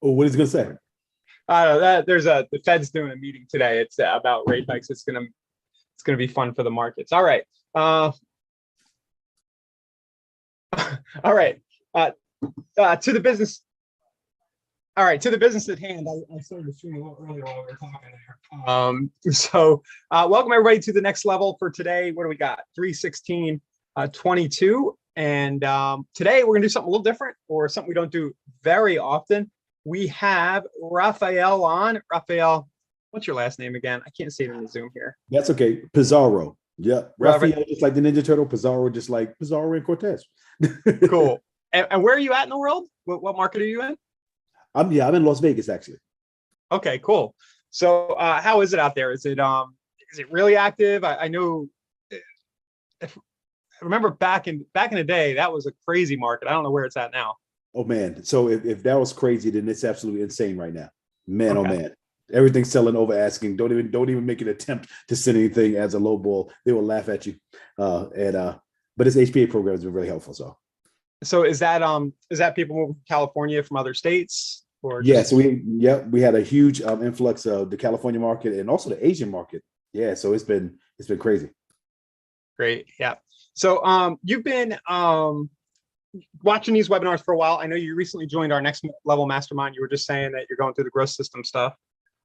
Oh, what is he gonna say? The Fed's doing a meeting today. It's about rate hikes. It's gonna be fun for the markets. All right. All right. Uh, to the business. All right, to the business at hand. I started the stream a little earlier while we were talking there. Welcome everybody to the next level for today. What do we got? 31622. And today we're gonna do something a little different, or something we don't do very often. We have Raphael on. Raphael, what's your last name again? I can't see it in the Zoom here. That's okay. Pizarro. Yeah. Raphael, just like the Ninja Turtle. Pizarro, just like Pizarro and Cortez. Cool. And where are you at in the world? What market are you in? I'm in Las Vegas actually. Okay, cool. So how is it out there? Is it really active? I know. I remember back in the day, that was a crazy market. I don't know where it's at now. Oh man. So if that was crazy, then it's absolutely insane right now. Man, Okay. oh man. Everything's selling over asking. Don't even make an attempt to send anything as a low ball. They will laugh at you. But this HPA program has been really helpful. So is that people moving from California from other states, or yeah? So we had a huge influx of the California market and also the Asian market. Yeah, so it's been crazy. Great, yeah. So you've been watching these webinars for a while. I know you recently joined our next level mastermind. You were just saying that you're going through the growth system stuff.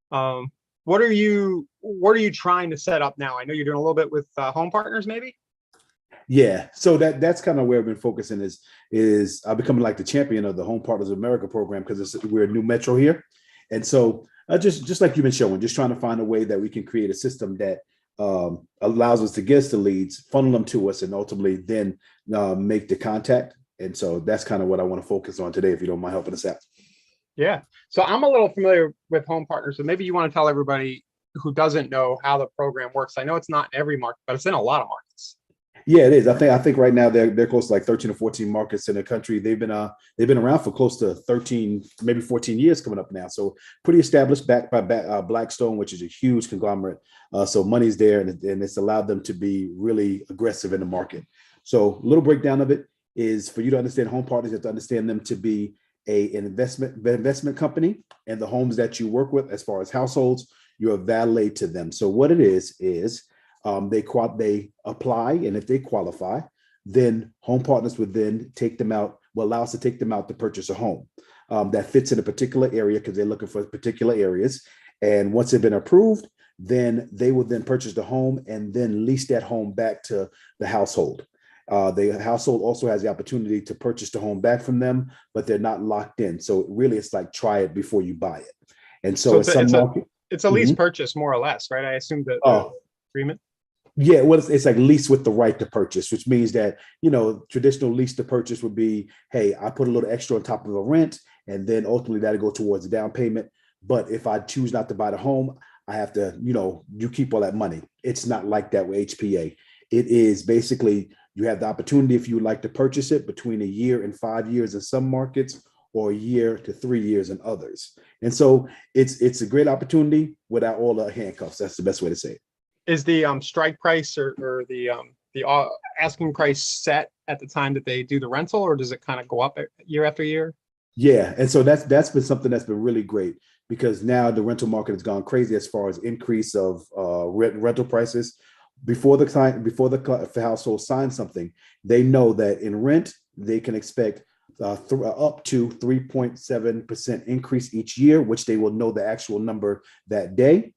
What are you trying to set up now? I know you're doing a little bit with home partners, maybe. Yeah, so that's kind of where I've been focusing is I'm becoming like the champion of the Home Partners of America program, because we're a new metro here, and so just like you've been showing, just trying to find a way that we can create a system that allows us to get us the leads, funnel them to us, and ultimately then make the contact. And so that's kind of what I want to focus on today, if you don't mind helping us out. Yeah. So I'm a little familiar with Home Partners, so maybe you want to tell everybody who doesn't know how the program works. I know it's not in every market, but it's in a lot of markets. Yeah, it is. I think right now they're close to like 13 or 14 markets in the country. They've been around for close to 13, maybe 14 years coming up now. So pretty established, backed by Blackstone, which is a huge conglomerate. So money's there, and it's allowed them to be really aggressive in the market. So a little breakdown of it is, for you to understand Home Partners, you have to understand them to be an investment company, and the homes that you work with, as far as households, you're a valet to them. So what it is they apply, and if they qualify, then Home Partners would then allow us to take them out to purchase a home that fits in a particular area, because they're looking for particular areas. And once they've been approved, then they will then purchase the home and then lease that home back to the household. The household also has the opportunity to purchase the home back from them, but they're not locked in. So really, it's like try it before you buy it. And so it's a lease purchase, more or less, right? I assume that the agreement. Yeah, well, it's like lease with the right to purchase, which means that, traditional lease to purchase would be, hey, I put a little extra on top of the rent, and then ultimately that'll go towards the down payment. But if I choose not to buy the home, I have to, you keep all that money. It's not like that with HPA. It is basically, you have the opportunity, if you would like to purchase it, between 1 year and 5 years in some markets, or 1 year to 3 years in others. And so it's a great opportunity without all the handcuffs. That's the best way to say it. Is the strike price or the asking price set at the time that they do the rental, or does it kind of go up year after year? Yeah, and so that's been something that's been really great, because now the rental market has gone crazy as far as increase of rental prices. Before the household signs something, they know that in rent they can expect up to 3.7% increase each year, which they will know the actual number that day.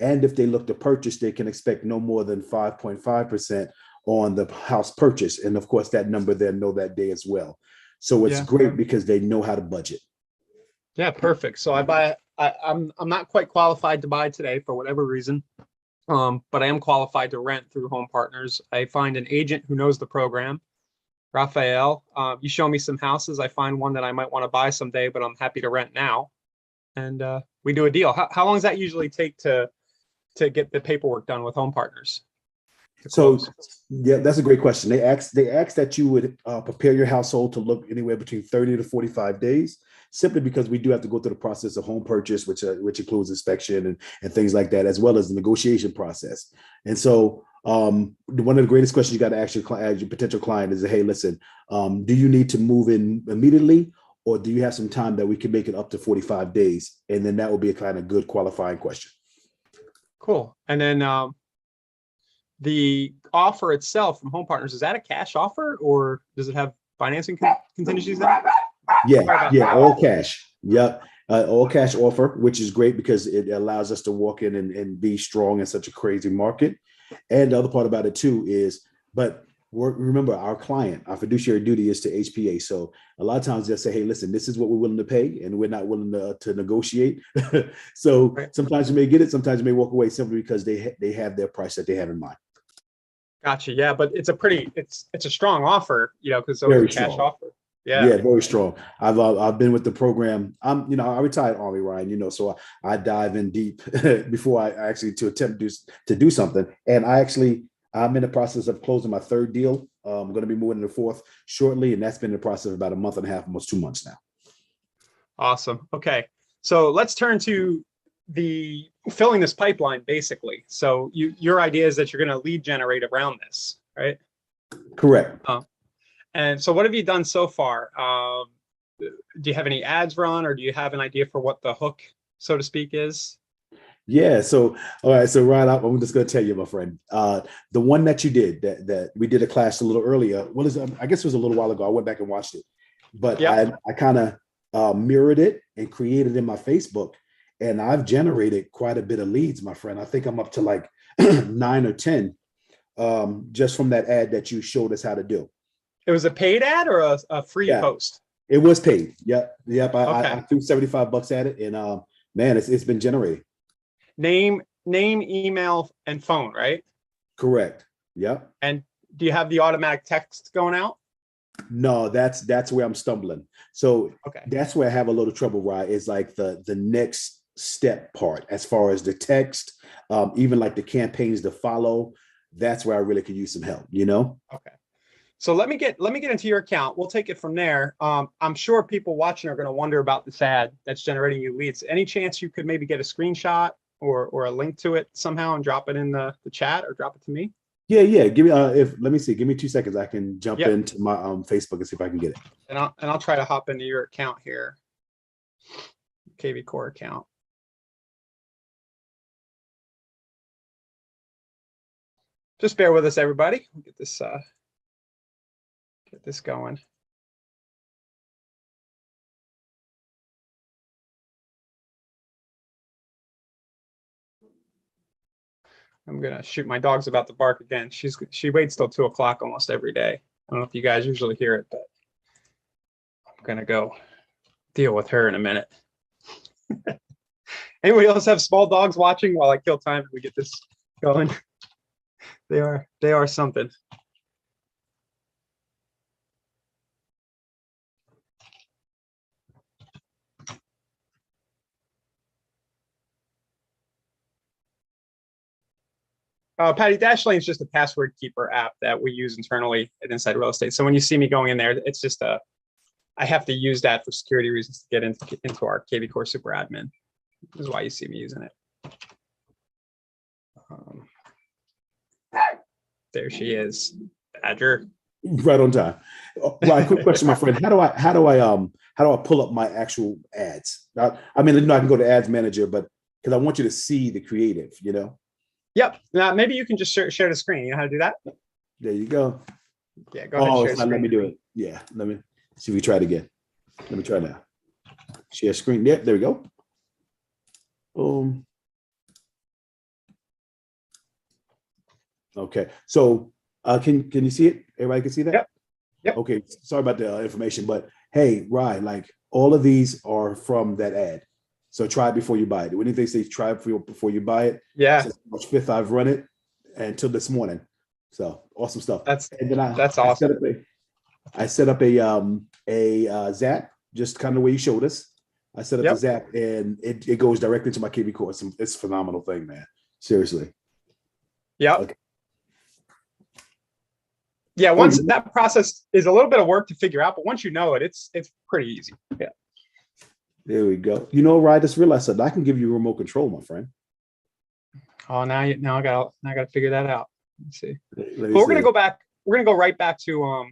And if they look to purchase, they can expect no more than 5.5% on the house purchase. And of course, that number they'll know that day as well. So it's great because they know how to budget. Yeah, perfect. So I'm not quite qualified to buy today for whatever reason, but I am qualified to rent through Home Partners. I find an agent who knows the program, Raphael. You show me some houses. I find one that I might want to buy someday, but I'm happy to rent now. And we do a deal. How long does that usually take to get the paperwork done with Home Partners? So, yeah, that's a great question. They ask that you would prepare your household to look anywhere between 30 to 45 days, simply because we do have to go through the process of home purchase, which includes inspection and things like that, as well as the negotiation process. And so one of the greatest questions you got to ask your potential client is, hey, listen, do you need to move in immediately, or do you have some time that we can make it up to 45 days? And then that will be a kind of good qualifying question. Cool. And then the offer itself from Home Partners, is that a cash offer or does it have financing contingencies in it? Yeah, all cash. Yep. All cash offer, which is great because it allows us to walk in and be strong in such a crazy market. And the other part about it too is, but remember, our client, our fiduciary duty is to HPA. So a lot of times they'll say, hey, listen, this is what we're willing to pay, and we're not willing to negotiate. So sometimes you may get it, sometimes you may walk away simply because they have their price that they have in mind. Gotcha. Yeah, but it's a strong offer, because it's always a cash offer. Yeah, very strong. I've been with the program. I retired Army, Ryan, so I dive in deep before I actually to attempt to do something. And I'm in the process of closing my third deal. I'm going to be moving to the fourth shortly, and that's been in the process of about a month and a half, almost 2 months now. Awesome. Okay, so let's turn to the filling this pipeline, basically. So your idea is that you're going to lead generate around this, right? Correct. And so what have you done so far? Do you have any ads run, or do you have an idea for what the hook, so to speak, is? Yeah. So, all right. So, Ryan, I'm just going to tell you, my friend, the one that you did, that we did a class a little earlier. I guess it was a little while ago. I went back and watched it, but I kind of mirrored it and created in my Facebook, and I've generated quite a bit of leads, my friend. I think I'm up to like 9 or 10 just from that ad that you showed us how to do. It was a paid ad or a free post? It was paid. Yep. I threw $75 at it, and man, it's been generating. Name, email, and phone, right? Correct. Yep. And do you have the automatic text going out? No, that's where I'm stumbling. So that's where I have a little trouble, right? Is like the next step part as far as the text, even like the campaigns to follow. That's where I really could use some help, Okay. So let me get into your account. We'll take it from there. I'm sure people watching are going to wonder about this ad that's generating you leads. Any chance you could maybe get a screenshot or a link to it somehow and drop it in the chat, or drop it to me? Yeah. Give me let me see. Give me 2 seconds. I can jump into my Facebook and see if I can get it. And I'll try to hop into your account here. KV Core account. Just bear with us, everybody. We'll get this going. I'm gonna shoot. My dog's about to bark again. She waits till 2 o'clock almost every day. I don't know if you guys usually hear it, but I'm gonna go deal with her in a minute. Anybody else have small dogs watching while I kill time and we get this going? They are something. Patty, Dashlane is just a password keeper app that we use internally at Inside Real Estate. So when you see me going in there, it's just I have to use that for security reasons to get into our KV Core Super Admin. This is why you see me using it. There she is, Badger. Right on time. Right. Quick question, my friend. How do I pull up my actual ads? I mean, I can go to Ads Manager, but because I want you to see the creative, Yep. Now maybe you can just share the screen. You know how to do that? There you go. Yeah. Go ahead. Oh, it's not letting me do it. Yeah. Let me see if we try it again. Let me try now. Share screen. Yep. There we go. Okay. So can you see it? Everybody can see that? Yep. Okay. Sorry about the information, but hey, Ryan, like all of these are from that ad. So try it before you buy it. When did they say try it before you buy it? Yeah. Since March 5th, I've run it until this morning. So awesome stuff. That's awesome. I set up a Zap, just kind of the way you showed us. I set up the Zap, and it goes directly to my KV Core. It's a phenomenal thing, man. Seriously. Yeah. Okay. Yeah. Once that process is a little bit of work to figure out, but once you know it, it's pretty easy. Yeah. There we go. Ryan, I just realized that I can give you remote control, my friend. Oh, now I gotta figure that out. Let's see. We're gonna go back. We're gonna go right back to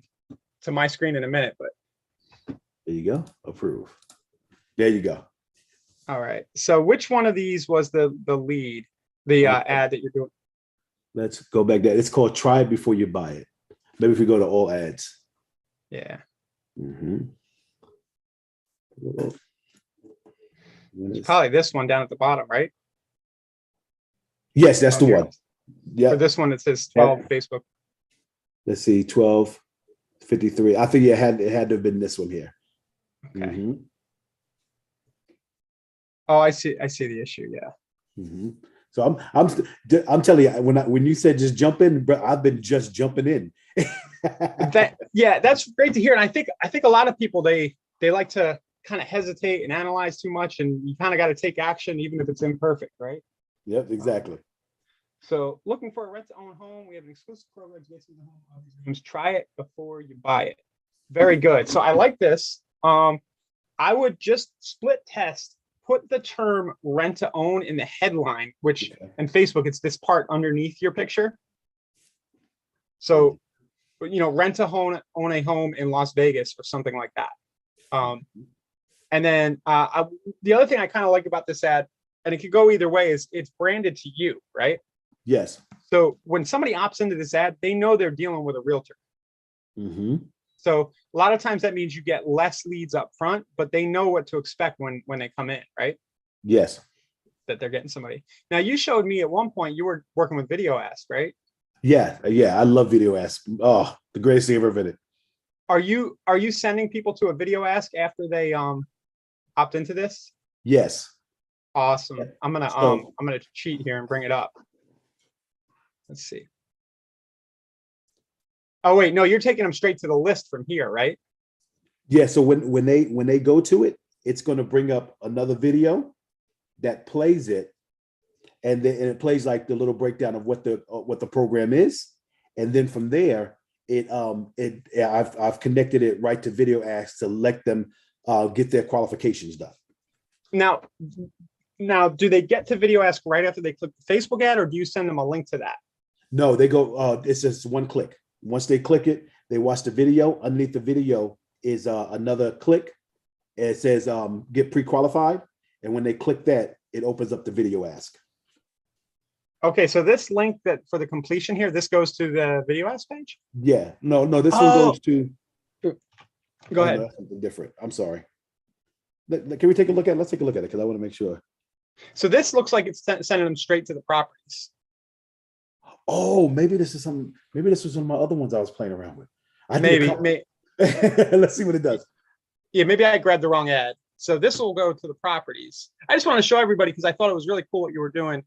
my screen in a minute, but There you go. Approve. There you go. All right. So which one of these was the lead, the ad that you're doing? Let's go back there. It's called Try It Before You Buy It. Maybe if we go to all ads. Yeah. Mm-hmm. It's probably this one down at the bottom, right? Yes, that's the one. Yeah. For this one, it says 12 Facebook. Let's see, 12:53. I think it had to have been this one here. Okay. Mm-hmm. Oh, I see the issue. Yeah. Mm-hmm. So I'm telling you, when you said just jump in, but I've been just jumping in. That's great to hear. And I think a lot of people they like to kind of hesitate and analyze too much, and you kind of got to take action even if it's imperfect, right? Yep, exactly. So looking for a rent-to-own home, we have an exclusive program to get to the home. Try it before you buy it. Very good. So I like this. I would just split test, put the term rent-to-own in the headline, which in Facebook, it's this part underneath your picture. So, rent a home, own a home in Las Vegas or something like that. And then the other thing I kind of like about this ad, and it could go either way, is it's branded to you, right? Yes. So when somebody opts into this ad, they know they're dealing with a realtor. Mm-hmm. So a lot of times that means you get less leads up front, but they know what to expect when they come in, right? Yes. That they're getting somebody. Now you showed me at one point you were working with Video Ask, right? Yeah. I love Video Ask. Oh, the greatest thing I've ever invented. Are you sending people to a Video Ask after they opt into this? Yes. Awesome. I'm gonna cheat here and bring it up. Let's see. Oh wait, no, you're taking them straight to the list from here, right? Yeah. So when they go to it, it's going to bring up another video that plays it, and it plays like the little breakdown of what the program is, and then from there, I've connected it right to Video Ask to let them get their qualifications done. Now, do they get to Video Ask right after they click the Facebook ad, or do you send them a link to that? No, they go. It's just one click. Once they click it, they watch the video. Underneath the video is another click. It says get pre-qualified. And when they click that, it opens up the Video Ask. Okay, so this link that for the completion here, this goes to the Video Ask page? Yeah. No, this one goes to. Go ahead. No, that's something different. I'm sorry. Can we take a look at it? Let's take a look at it because I want to make sure. So this looks like it's sending them straight to the properties. Oh, maybe this is some. Maybe this was one of my other ones I was playing around with. Maybe. Let's see what it does. Yeah, maybe I grabbed the wrong ad. So this will go to the properties. I just want to show everybody because I thought it was really cool what you were doing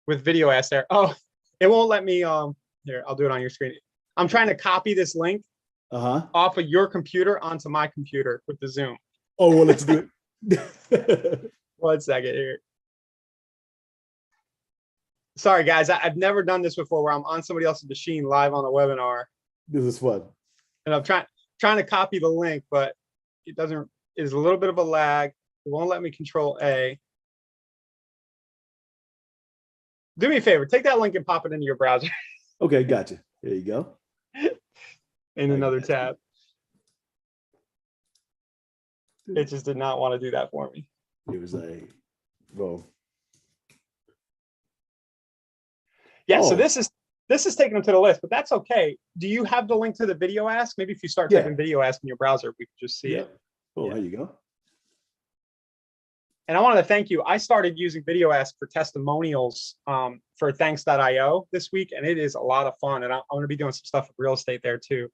with Video Ask there. Oh, it won't let me. Here, I'll do it on your screen. I'm trying to copy this link off of your computer onto my computer with the Zoom. Oh, well, let's do it. 1 second here. Sorry, guys. I've never done this before where I'm on somebody else's machine live on a webinar. This is fun. And I'm trying to copy the link, but it doesn't. There's a little bit of a lag. It won't let me Control A. Do me a favor. Take that link and pop it into your browser. Okay, gotcha. There you go. In another tab. It just did not want to do that for me. It was like, well. Yeah, so this is taking them to the list, but that's okay. Do you have the link to the Video Ask? Maybe if you start typing Video Ask in your browser, we can just see it. Oh, there you go. And I wanted to thank you. I started using Video Ask for testimonials for thanks.io this week, and it is a lot of fun. And I'm going to be doing some stuff with real estate there too.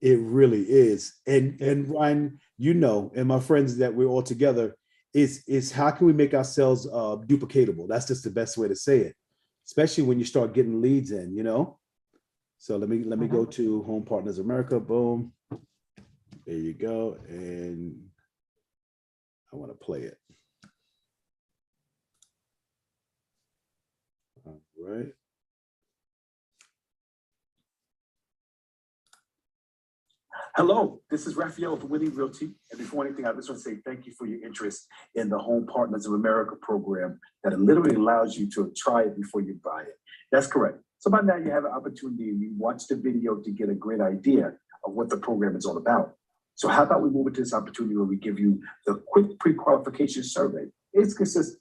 It really is. And Ryan, and my friends that we're all together, is how can we make ourselves duplicatable? That's just the best way to say it, especially when you start getting leads in, So let me go to Home Partners America. Boom. There you go. And I want to play it. All right. Hello, this is Raphael of Winning Realty. And before anything, I just want to say thank you for your interest in the Home Partners of America program that literally allows you to try it before you buy it. That's correct. So by now you have an opportunity, you watch the video to get a great idea of what the program is all about. So how about we move into this opportunity where we give you the quick pre-qualification survey? It's consistent.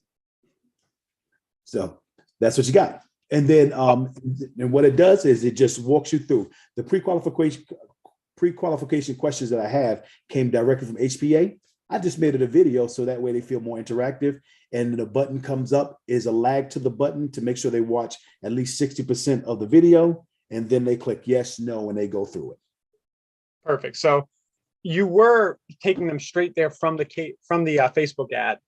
So that's what you got. And then and what it does is it just walks you through the pre-qualification questions that I have came directly from HPA. I just made it a video so that way they feel more interactive. And the button comes up is a lag to the button to make sure they watch at least 60% of the video. And then they click yes, no, and they go through it. Perfect. So you were taking them straight there from the Facebook ad,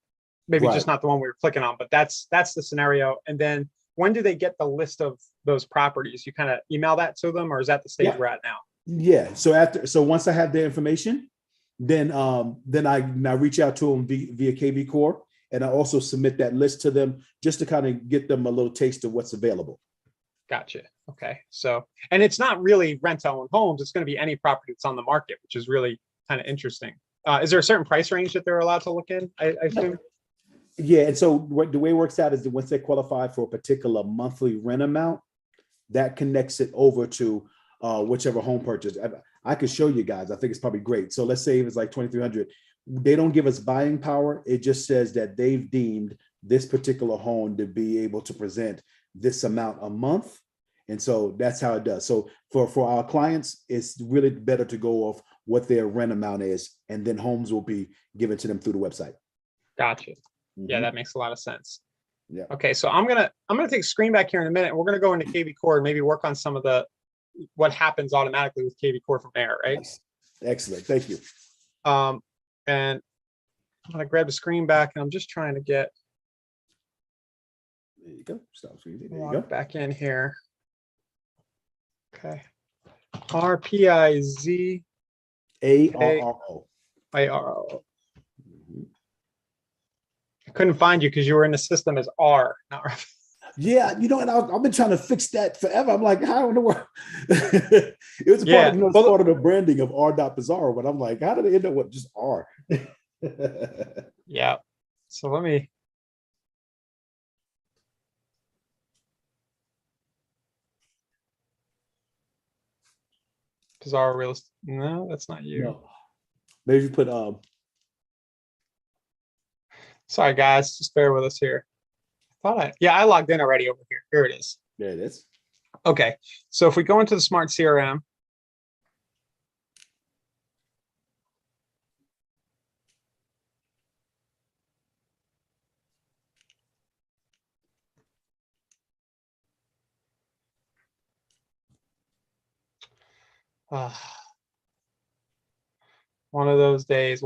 maybe Right. just not the one we were clicking on, but that's the scenario. And then when do they get the list of those properties? You kind of email that to them, or is that the stage we're at now? Yeah. So once I have their information, then I reach out to them via KV Core, and I also submit that list to them just to kind of get them a little taste of what's available. Gotcha. Okay. So, and it's not really rent-to-own homes. It's going to be any property that's on the market, which is really kind of interesting. Is there a certain price range that they're allowed to look in? I assume. Yeah. And so the way it works out is that once they qualify for a particular monthly rent amount, that connects it over to whichever home purchase. I could show you guys. I think it's probably great. So let's say if it's like 2,300. They don't give us buying power. It just says that they've deemed this particular home to be able to present this amount a month. And so that's how it does. So for our clients, it's really better to go off what their rent amount is, and then homes will be given to them through the website. Gotcha. Yeah, that makes a lot of sense. Yeah. Okay, so I'm gonna take a screen back here in a minute. And we're gonna go into KV Core and maybe work on some of what happens automatically with KV Core from there, right? Excellent. Thank you. And I'm gonna grab the screen back, and I'm just trying to get There you go. Stop screen. There you go. back in here. Okay. RPIZ ARRO. IRO. I couldn't find you because you were in the system as R, not Raphael. Yeah, and I've been trying to fix that forever. I'm like, how in the world? It was part of the branding of R.Bizarro, but I'm like, how did it end up with just R? Yeah. So let me. Bizarro real estate. No, that's not you. No. Maybe you put Sorry guys, just bear with us here. I logged in already over here. Here it is. There it is. Okay. So if we go into the smart CRM. One of those days.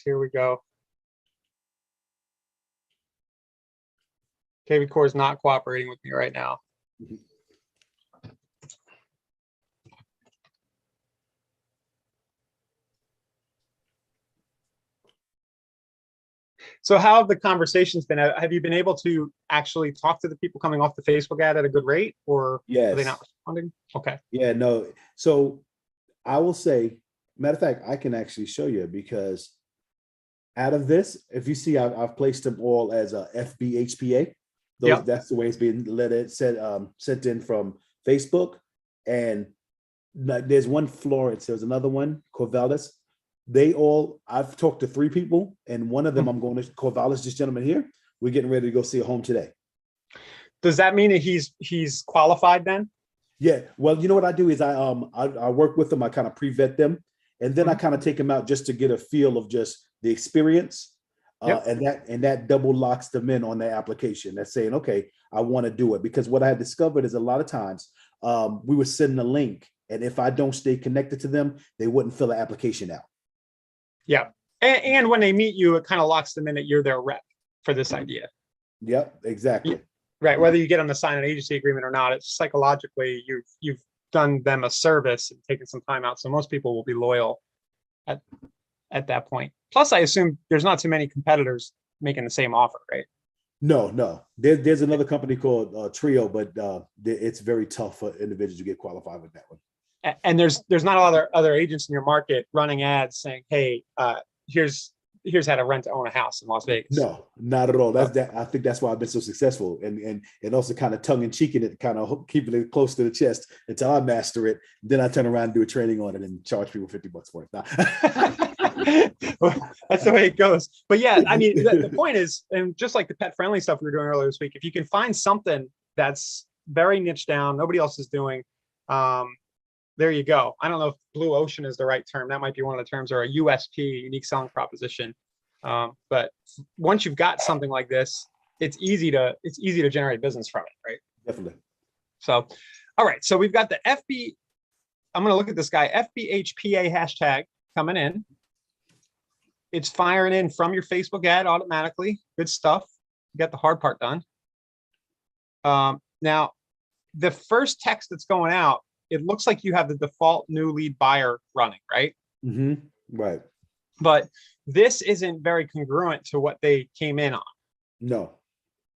Here we go. KV Core is not cooperating with me right now. So how have the conversations been? Have you been able to actually talk to the people coming off the Facebook ad at a good rate, or are they not responding? Okay. Yeah, no. So I will say, matter of fact, I can actually show you, because out of this, if you see, I've placed them all as a FBHPA. That's the way it's being sent in from Facebook. And there's one Florence, there's another one, Corvallis. I've talked to 3 people, and one of them I'm going to Corvallis, this gentleman here. We're getting ready to go see a home today. Does that mean that he's qualified then? Yeah. Well, you know what I do is I work with them. I kind of pre-vet them, and then I kind of take them out just to get a feel of just the experience. And that double locks them in on their application. That's saying, okay, I want to do it. Because what I had discovered is a lot of times we were sending a link, and if I don't stay connected to them, they wouldn't fill the application out. Yeah. And when they meet you, it kind of locks them in that you're their rep for this idea. Yep, exactly. Right. Whether you get them to sign an agency agreement or not, it's psychologically you've done them a service and taken some time out. So most people will be loyal at that point. Plus, I assume there's not too many competitors making the same offer, right? No. There's another company called Trio, but it's very tough for individuals to get qualified with that one. And there's not other agents in your market running ads saying, hey, here's here's how to rent to own a house in Las Vegas. No, not at all. That's that. I think that's why I've been so successful, and also kind of tongue in cheek in it, kind of keeping it close to the chest until I master it. Then I turn around and do a training on it and charge people $50 for it. Well, that's the way it goes. But yeah, I mean, the point is, and just like the pet friendly stuff we were doing earlier this week, if you can find something that's very niche down, nobody else is doing, there you go. I don't know if blue ocean is the right term. That might be one of the terms, or a USP, unique selling proposition. But once you've got something like this, it's easy to generate business from it, right? Definitely. So, all right. So we've got the FB. I'm going to look at this guy, FBHPA hashtag coming in. It's firing in from your Facebook ad automatically. Good stuff. You got the hard part done. Now, the first text that's going out, it looks like you have the default new lead buyer running, right? Mm-hmm. Right. But this isn't very congruent to what they came in on. No.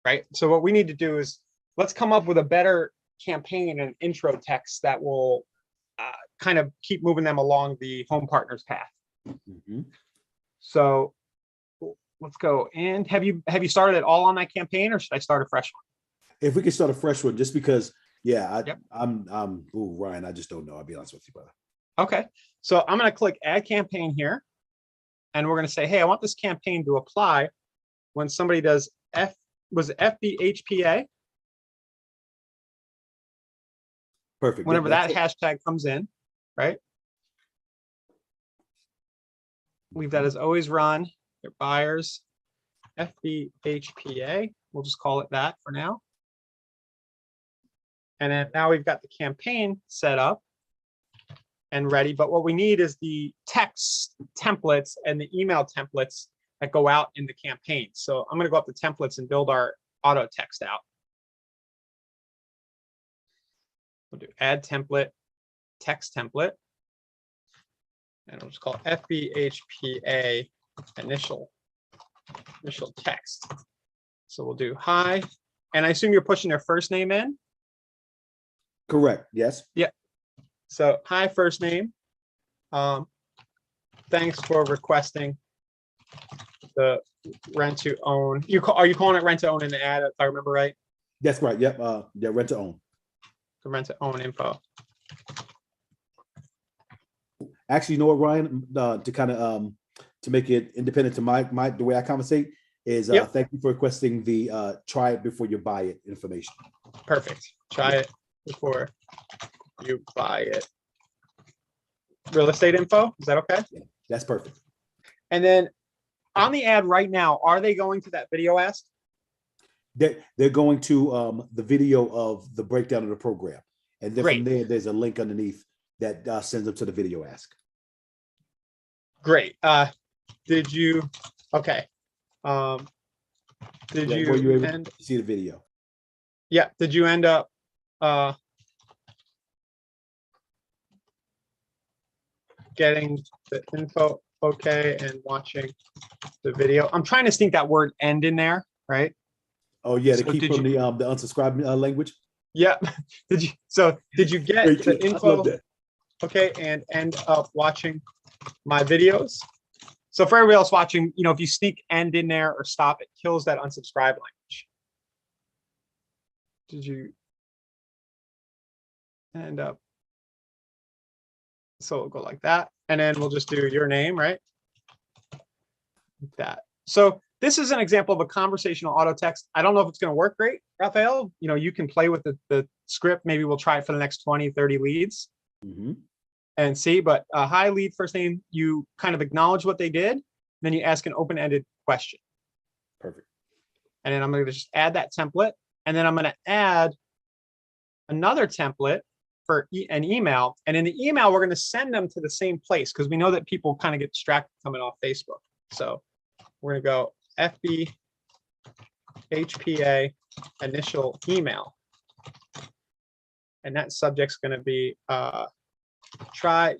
Right. So what we need to do is let's come up with a better campaign and intro text that will kind of keep moving them along the home partners path. Mm-hmm. So let's go. And have you started it all on that campaign, or should I start a fresh one? If we can start a fresh one, just because, yeah, Yep. Ryan, I just don't know. I'll be honest with you, brother. Okay. So I'm going to click add campaign here, and we're going to say, hey, I want this campaign to apply when somebody does FBHPA. Perfect. Whenever that hashtag comes in, right? Leave that as always run your buyers FBHPA. We'll just call it that for now. And then now we've got the campaign set up and ready. But what we need is the text templates and the email templates that go out in the campaign. So I'm going to go up to templates and build our auto text out. We'll do add template, text template. And we'll just call it FBHPA initial text. So we'll do hi. And I assume you're pushing their first name in? Correct. Yes. Yeah. So hi, first name. Thanks for requesting the rent to own. Are you calling it rent to own in the ad, if I remember right? That's right. Yep. Yeah, rent to own. The rent to own info. Actually, you know what, Ryan? To kind of to make it independent to my the way I conversate is Yep. Thank you for requesting the try it before you buy it information. Perfect. Try it before you buy it. Real estate info. Is that okay? Yeah, that's perfect. And then on the ad right now, are they going to that video ask? They're going to the video of the breakdown of the program, and then Great. from there, there's a link underneath that sends them to the video ask. Great. Did you? Okay. Did Yeah, you were you able end? to see the video? Yeah. Did you end up? Getting the info okay and watching the video. I'm trying to sneak that word "end" in there, right? Oh yeah, to So keep did from the unsubscribe language. Yeah. Did you get Very the good. I info? love that. Okay, and end up watching my videos. So for everybody else watching, if you sneak "end" in there or stop, it kills that unsubscribe language. Did you end up? So we'll go like that, and then we'll just do your name, right? Like that. So this is an example of a conversational auto text. I don't know if it's going to work great, Raphael. You can play with the script. Maybe we'll try it for the next 20, 30 leads. Mm-hmm. And see, but hi, lead, first name, you kind of acknowledge what they did, then you ask an open-ended question. Perfect. And then I'm going to just add that template, and then I'm going to add another template for an email. And in the email, we're going to send them to the same place because we know that people kind of get distracted coming off Facebook. So we're going to go FB initial email, and that subject's going to be try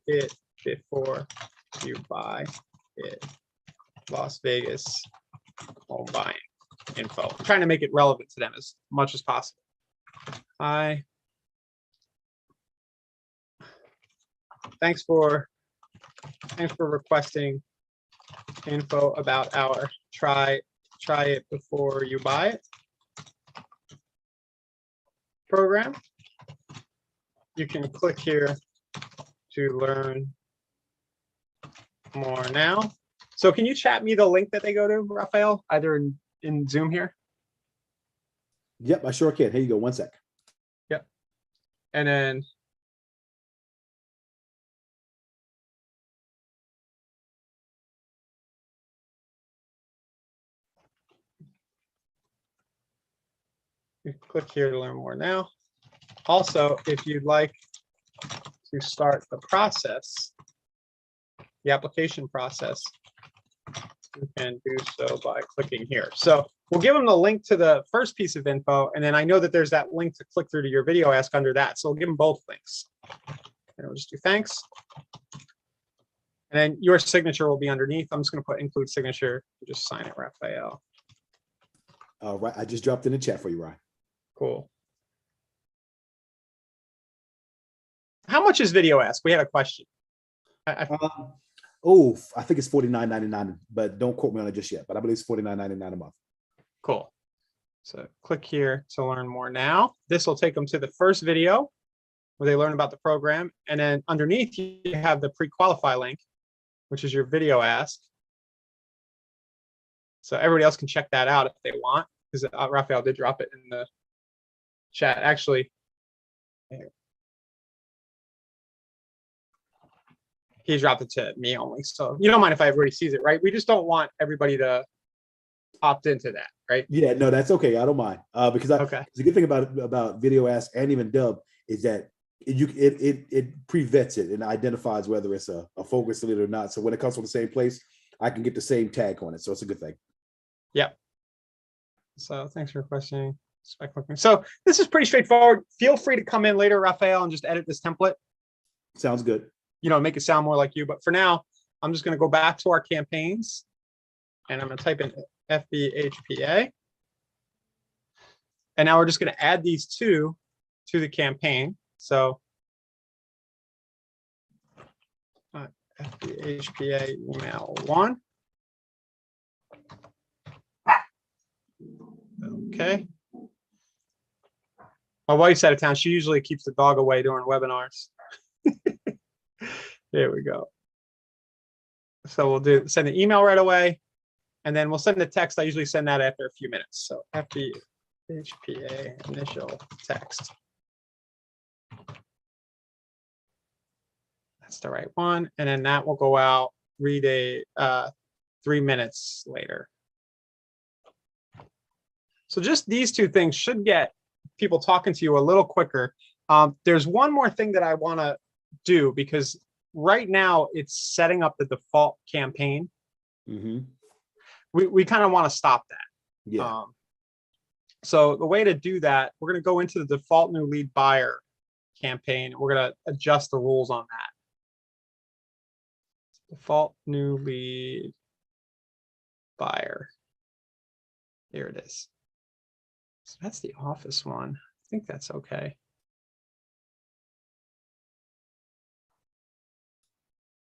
it before you buy it. Las Vegas home buying info. I'm trying to make it relevant to them as much as possible. Thanks for Thanks for requesting info about our try it before you buy it program. You can click here to learn more now. So can you chat me the link that they go to, Raphael, either in Zoom here? Yep, I sure can. Here you go. 1 sec. Yep. And then you click here to learn more now. Also, if you'd like to start the process, the application process, you can do so by clicking here. So we'll give them the link to the first piece of info, and then I know that there's that link to click through to your video ask under that. So we'll give them both links. And we'll just do thanks. And then your signature will be underneath. I'm just going to put include signature. Just sign it, Raphael. All right, I just dropped in the chat for you, Ryan. Cool. How much is video ask? We had a question. I think it's $49.99, but don't quote me on it just yet. But I believe it's $49.99 a month. Cool. So click here to learn more now. This will take them to the first video where they learn about the program. And then underneath you have the pre-qualify link, which is your video ask. So everybody else can check that out if they want, because Raphael did drop it in the chat. Actually, he dropped it to me only. So you don't mind if everybody sees it, right? We just don't want everybody to opt into that, right? Yeah, no, that's okay. I don't mind. Because Okay. the good thing about video ask and even dub is that it pre-vets it and identifies whether it's a focus lead or not. So when it comes from the same place, I can get the same tag on it. So it's a good thing. Yep. So thanks for requesting. So this is pretty straightforward. Feel free to come in later, Raphael, and just edit this template. Sounds good. You know, make it sound more like you. But for now, I'm just going to go back to our campaigns, and I'm going to type in FBHPA. And now we're just going to add these two to the campaign. So FBHPA email 1. Okay. My wife's out of town. She usually keeps the dog away during webinars. There we go. So we'll send an email right away, and then we'll send the text. I usually send that after a few minutes. So FBHPA initial text. That's the right one. And then that will go out 3 minutes later. So just these two things should get people talking to you a little quicker. There's one more thing that I want to do, because right now it's setting up the default campaign. Mm-hmm. We kind of want to stop that. Yeah. So the way to do that, we're going to go into the default new lead buyer campaign. We're going to adjust the rules on that. Default new lead buyer. Here it is. So that's the office one. I think that's okay.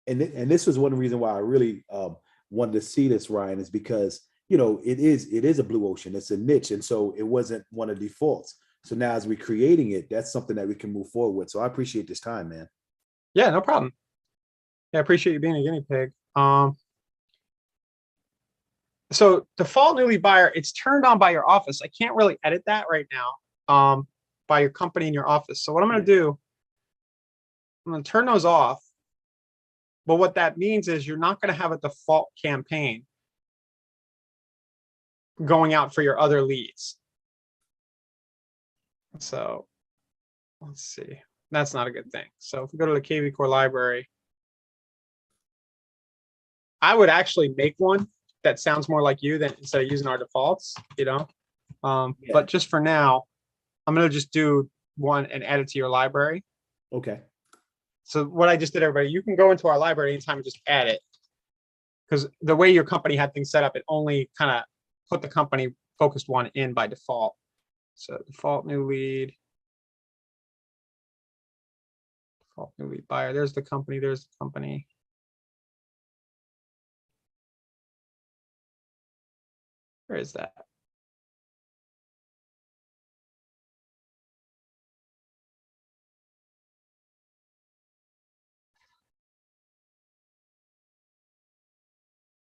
And this was one reason why I really wanted to see this, Ryan, is because, you know, it is a blue ocean. It's a niche. And so it wasn't one of the defaults. So now as we're creating it, that's something that we can move forward with. So I appreciate this time, man. Yeah, no problem. Yeah, I appreciate you being a guinea pig. So default new lead buyer, it's turned on by your office. I can't really edit that right now by your company in your office. So what I'm going to do, I'm going to turn those off. But what that means is you're not going to have a default campaign going out for your other leads. So let's see. That's not a good thing. So if we go to the KV Core library, I would actually make one that sounds more like you than instead of using our defaults, you know. Yeah. But just for now, I'm going to just do one and add it to your library. Okay. So what I just did, everybody, you can go into our library anytime and just add it. Because the way your company had things set up, it only kind of put the company focused one in by default. So default new lead. Default new lead buyer. There's the company. There's the company. Where is that?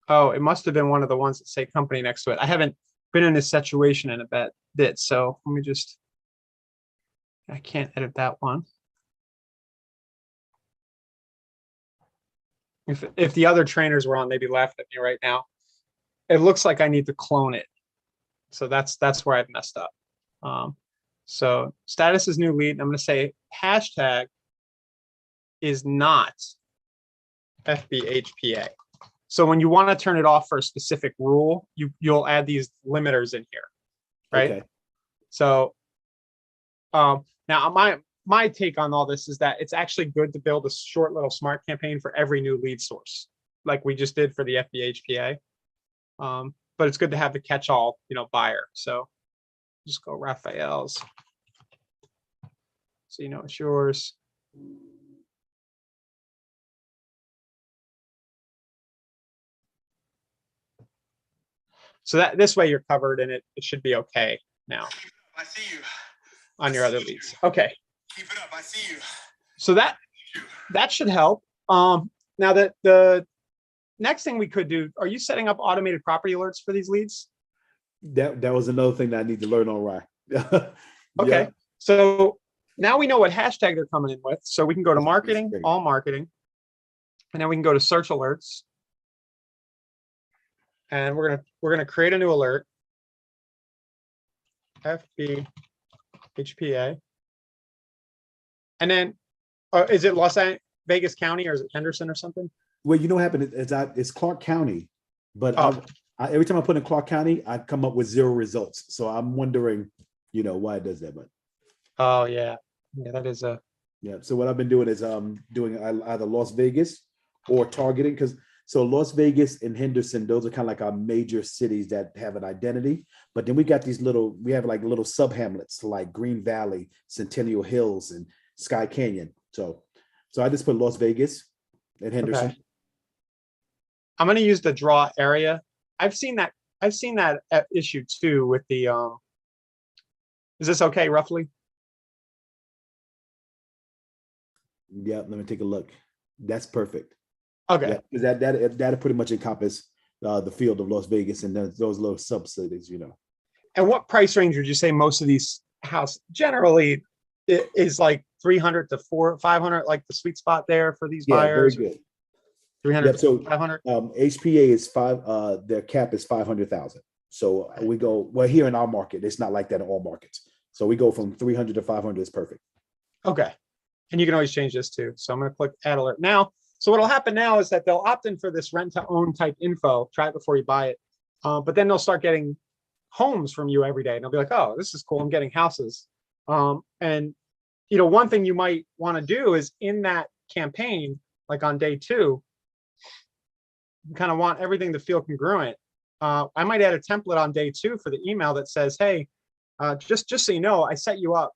Oh, it must have been one of the ones that say company next to it. I haven't been in this situation in a bit, so let me just, I can't edit that one. If the other trainers were on, they'd be laughing at me right now. It looks like I need to clone it. So that's where I've messed up. So status is new lead. I'm going to say hashtag is not FBHPA. So when you want to turn it off for a specific rule, you'll add these limiters in here, right? Okay. So now my take on all this is that it's actually good to build a short little smart campaign for every new lead source, like we just did for the FBHPA. But it's good to have the catch-all, buyer. So just go Raphael's. So it's yours. So that this way you're covered and it should be okay now. I see you. On your other leads. Okay. Keep it up. I see you. So that should help. Now the next thing we could do, are you setting up automated property alerts for these leads? That was another thing that I need to learn on Rye. Okay. Yeah. So now we know what hashtag they're coming in with. So we can go to marketing, all marketing, and then we can go to search alerts. And we're gonna create a new alert. FBHPA. And then is it Las Vegas County or is it Henderson or something? Well, you know what happened? It's Clark County, but every time I put in Clark County, I come up with 0 results. So I'm wondering, why it does that. But oh yeah, that is a yeah. So what I've been doing is doing either Las Vegas or targeting, because so Las Vegas and Henderson, those are kind of like our major cities that have an identity. But then we got we have like little sub hamlets like Green Valley, Centennial Hills, and Sky Canyon. So I just put Las Vegas and Henderson. Okay. I'm going to use the draw area. I've seen that issue too with the is this okay roughly? Yeah, let me take a look. That's perfect. Okay. Yeah, that'll pretty much encompass the field of Las Vegas and those little subcities, And what price range would you say most of these houses generally is like 300 to 500, like the sweet spot there for these buyers? Very good. 300 so to 500. HPA is their cap is 500,000. So we go here in our market. It's not like that in all markets. So we go from 300 to 500 is perfect. Okay. And you can always change this too. So I'm going to click add alert now. So what'll happen now is that they'll opt in for this rent to own type info. Try it before you buy it. But then they'll start getting homes from you every day. And they'll be like, oh, this is cool. I'm getting houses. And one thing you might want to do is in that campaign, like on day 2, you kind of want everything to feel congruent. I might add a template on day 2 for the email that says, hey, just so you know, I set you up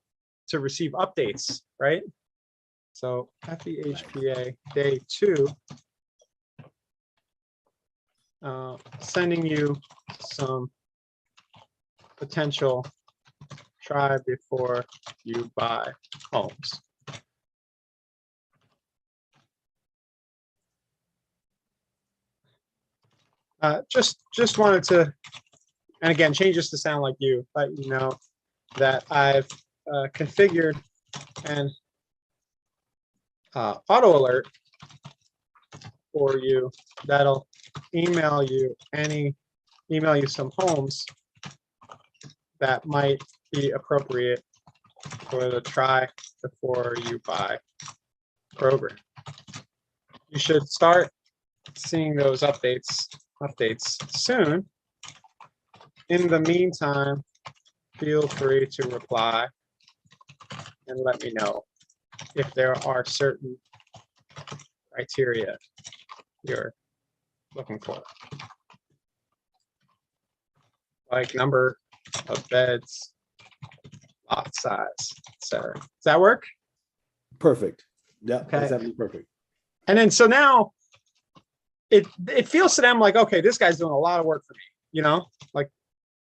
to receive updates, right? So FEHPA day 2, sending you some potential try before you buy homes. Just wanted to, and again, change this to sound like you, let you know that I've configured an auto alert for you that'll email you some homes that might be appropriate for the try before you buy program. You should start seeing those updates soon. In the meantime, feel free to reply and let me know if there are certain criteria you're looking for, like number of beds, lot size, etc. Does that work? Perfect. Yeah, Okay. that's absolutely perfect. And then so now it feels to them like, okay, this guy's doing a lot of work for me, like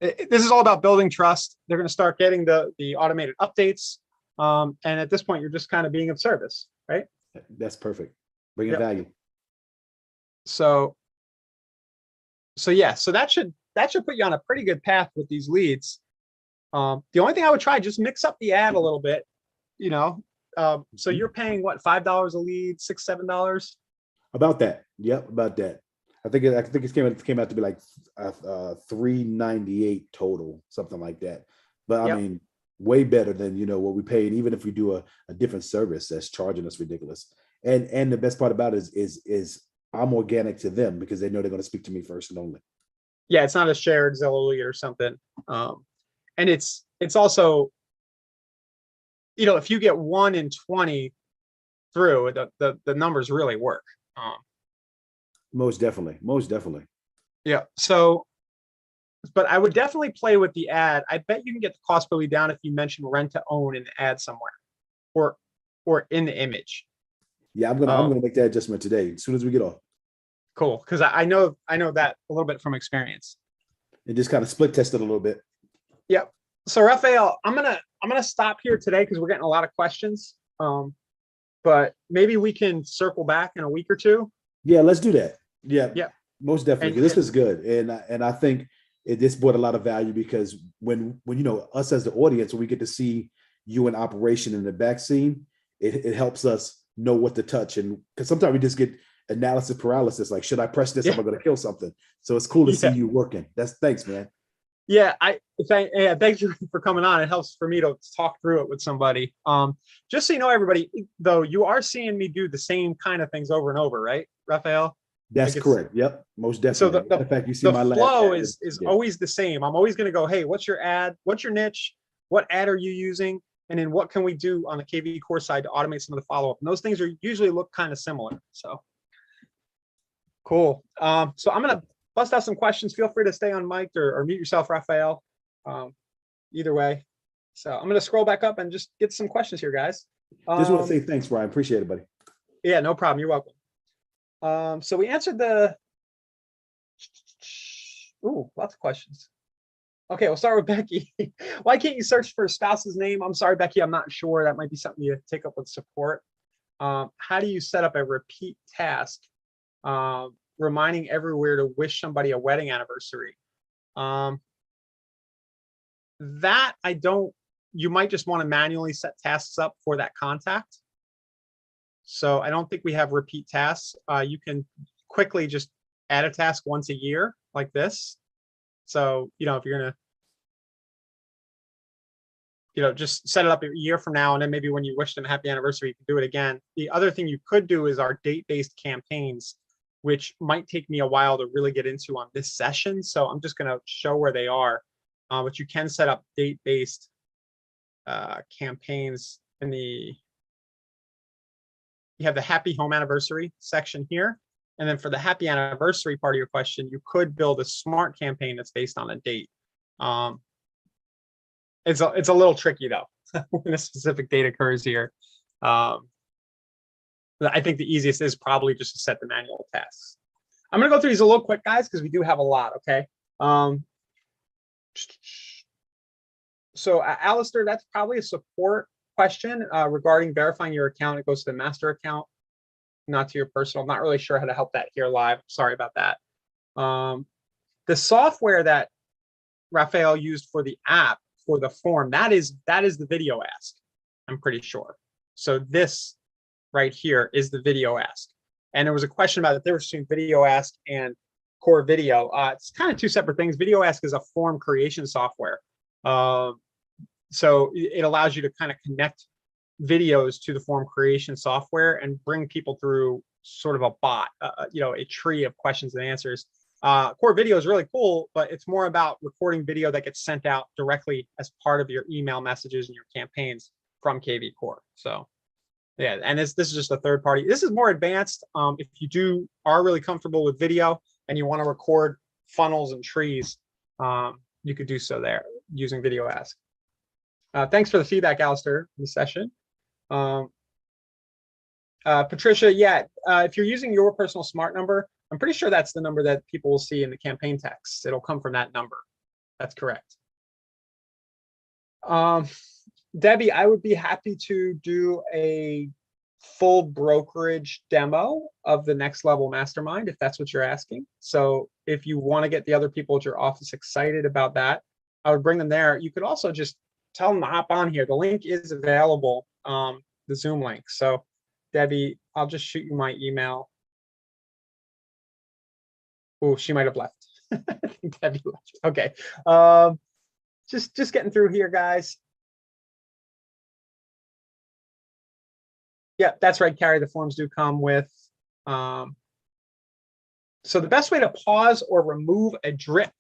This is all about building trust. They're going to start getting the automated updates. And at this point, you're just kind of being of service, right? That's perfect. Bringing Yep. value. So yeah, so that should put you on a pretty good path with these leads. The only thing I would try, just mix up the ad a little bit, you know. So you're paying what, $5 a lead, $6, $7? About that. Yep, about that. I think it came out to be like $3.98 total, something like that. But I Yep. mean, way better than what we paid, even if we do a different service that's charging us ridiculous. And the best part about it is I'm organic to them because they know they're going to speak to me first and only. Yeah, it's not a shared Zillow lead or something. And it's also, if you get 1 in 20 through, the numbers really work. Most definitely. Yeah. So, but I would definitely play with the ad. I bet you can get the cost per lead down if you mention rent to own in the ad somewhere, or in the image. Yeah, I'm gonna make that adjustment today as soon as we get off. Cool, because I know that a little bit from experience. And just kind of split test it a little bit. Yep. So Raphael, I'm gonna stop here today because we're getting a lot of questions. But maybe we can circle back in a week or two. Yeah, let's do that. Yeah, Yeah. most definitely. This was good, and I think this brought a lot of value because when us as the audience, when we get to see you in operation in the back scene, it helps us know what to touch, and because sometimes we just get analysis paralysis, like should I press this? Yeah. Am I going to kill something? So it's cool to see you working. Thanks, man. Yeah, thank you for coming on. It helps for me to talk through it with somebody. Just so you know, everybody, though, you are seeing me do the same kind of things over and over, right, Raphael? That's correct. Yep, most definitely. So in fact, you see my flow last is always the same. I'm always going to go, hey, what's your ad? What's your niche? What ad are you using? And then what can we do on the KV core side to automate some of the follow-up? And those things are usually look kind of similar. So cool. So I'm going to bust out some questions. Feel free to stay on mic or mute yourself, Raphael. Either way. So I'm going to scroll back up and just get some questions here, guys. Just want to say thanks, Ryan. Appreciate it, buddy. Yeah, no problem. You're welcome. So we answered lots of questions. Okay, we'll start with Becky. Why can't you search for a spouse's name? I'm sorry, Becky, I'm not sure. That might be something you take up with support. How do you set up a repeat task? Reminding everywhere to wish somebody a wedding anniversary. That you might just want to manually set tasks up for that contact. So I don't think we have repeat tasks. You can quickly just add a task once a year like this. So, if you're gonna, just set it up a year from now, and then maybe when you wish them a happy anniversary, you can do it again. The other thing you could do is our date-based campaigns, which might take me a while to really get into on this session. So I'm just going to show where they are. But you can set up date-based campaigns you have the happy home anniversary section here. And then for the happy anniversary part of your question, you could build a smart campaign that's based on a date. It's a little tricky though, when a specific date occurs here. I think the easiest is probably just to set the manual tasks. I'm going to go through these a little quick, guys, because we do have a lot. Okay. So Alistair, that's probably a support question regarding verifying your account. It goes to the master account, not to your personal. I'm not really sure how to help that here live. Sorry about that. The software that Raphael used for the app for the form, that is the video ask. I'm pretty sure. So this right here is the video ask. And there was a question about the difference between video ask and core video. It's kind of two separate things. Video ask is a form creation software. So it allows you to kind of connect videos to the form creation software and bring people through sort of a bot, a tree of questions and answers. Core video is really cool, but it's more about recording video that gets sent out directly as part of your email messages and your campaigns from KV Core. So yeah, and this is just a third party. This is more advanced. If you are really comfortable with video and you want to record funnels and trees, you could do so there using Video Ask. Thanks for the feedback, Alistair, in the session. Patricia, yeah, if you're using your personal smart number, I'm pretty sure that's the number that people will see in the campaign text. It'll come from that number. That's correct. Debbie, I would be happy to do a full brokerage demo of the Next Level Mastermind, if that's what you're asking. So if you want to get the other people at your office excited about that, I would bring them there. You could also just tell them to hop on here. The link is available, the Zoom link. So Debbie, I'll just shoot you my email. Oh, she might have left. I think Debbie left. Okay. Just getting through here, guys. Yeah, that's right, Carrie. The forms do come with. So the best way to pause or remove a drip,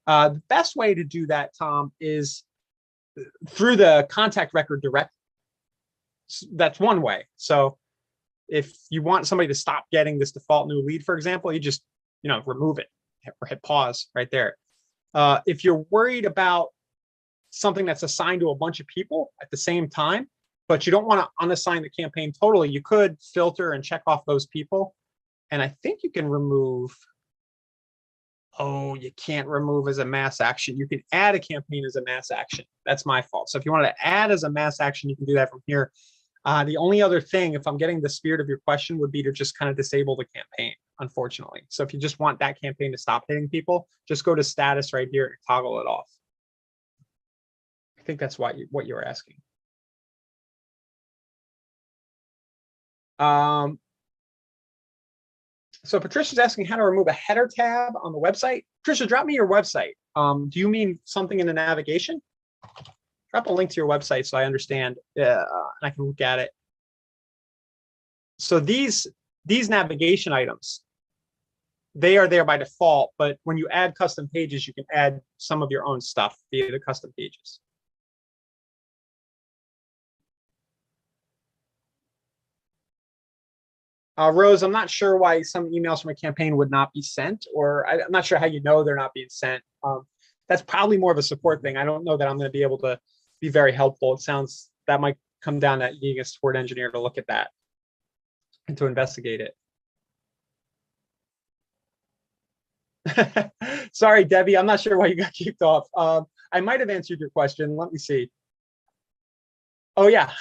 the best way to do that, Tom, is through the contact record direct. That's one way. So if you want somebody to stop getting this default new lead, for example, you just, remove it or hit pause right there. If you're worried about something that's assigned to a bunch of people at the same time, but you don't want to unassign the campaign totally, you could filter and check off those people. And I think you can remove, you can't remove as a mass action. You can add a campaign as a mass action. That's my fault. So if you want to add as a mass action, you can do that from here. The only other thing, if I'm getting the spirit of your question, would be to just kind of disable the campaign, unfortunately. So if you just want that campaign to stop hitting people, just go to status right here and toggle it off. I think that's what you were asking. So Patricia's asking how to remove a header tab on the website. Patricia, drop me your website. Do you mean something in the navigation? Drop a link to your website so I understand, and I can look at it. So these navigation items, they are there by default, but when you add custom pages, you can add some of your own stuff via the custom pages. Rose, I'm not sure why some emails from a campaign would not be sent, or I'm not sure how you know they're not being sent. That's probably more of a support thing. I don't know that I'm going to be able to be very helpful. It sounds that might come down to needing a support engineer to look at that and to investigate it. Sorry, Debbie, I'm not sure why you got kicked off. I might have answered your question. Let me see. Oh yeah,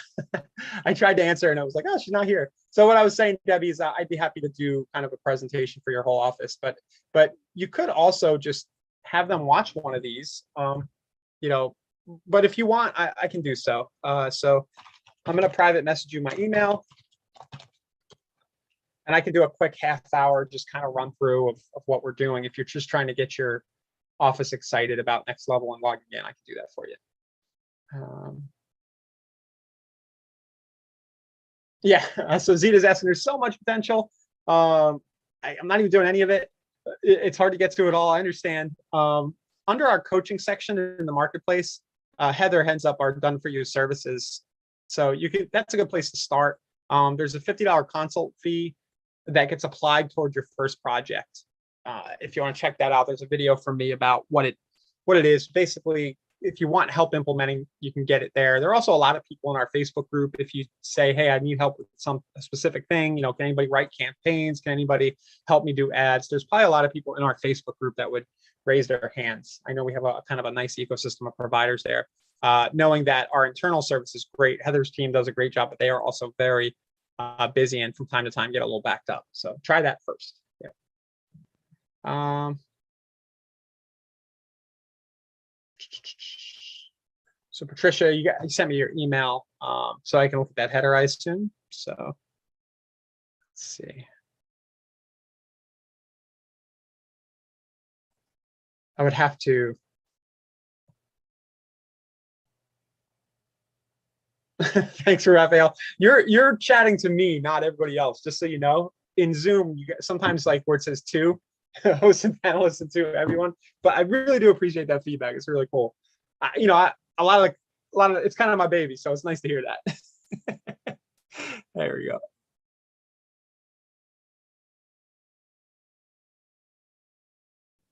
I tried to answer and I was like, oh, she's not here. So what I was saying, Debbie, is I'd be happy to do kind of a presentation for your whole office, but you could also just have them watch one of these, but if you want, I can do so. So I'm going to private message you my email, and I can do a quick half hour, just kind of run through of what we're doing. If you're just trying to get your office excited about Next Level and logging in, I can do that for you. Yeah, so Zita's asking, there's so much potential. I'm not even doing any of it. It's hard to get to it all, I understand. Under our coaching section in the marketplace, Heather heads up our done for you services. So that's a good place to start. There's a $50 consult fee that gets applied toward your first project. If you want to check that out, there's a video from me about what it is. Basically, if you want help implementing, you can get it there. There are also a lot of people in our Facebook group. If you say, hey, I need help with a specific thing, can anybody write campaigns? Can anybody help me do ads? There's probably a lot of people in our Facebook group that would raise their hands. I know we have a kind of a nice ecosystem of providers there. Knowing that our internal service is great. Heather's team does a great job, but they are also very busy and from time to time get a little backed up. So try that first. Yeah. So Patricia, you sent me your email, so I can look at that header, I assume. So let's see. I would have to. Thanks, Raphael. You're chatting to me, not everybody else. Just so you know, in Zoom, you get sometimes like where it says two hosts and panelists and two everyone. But I really do appreciate that feedback. It's really cool. A lot of it's kind of my baby, so it's nice to hear that. There we go.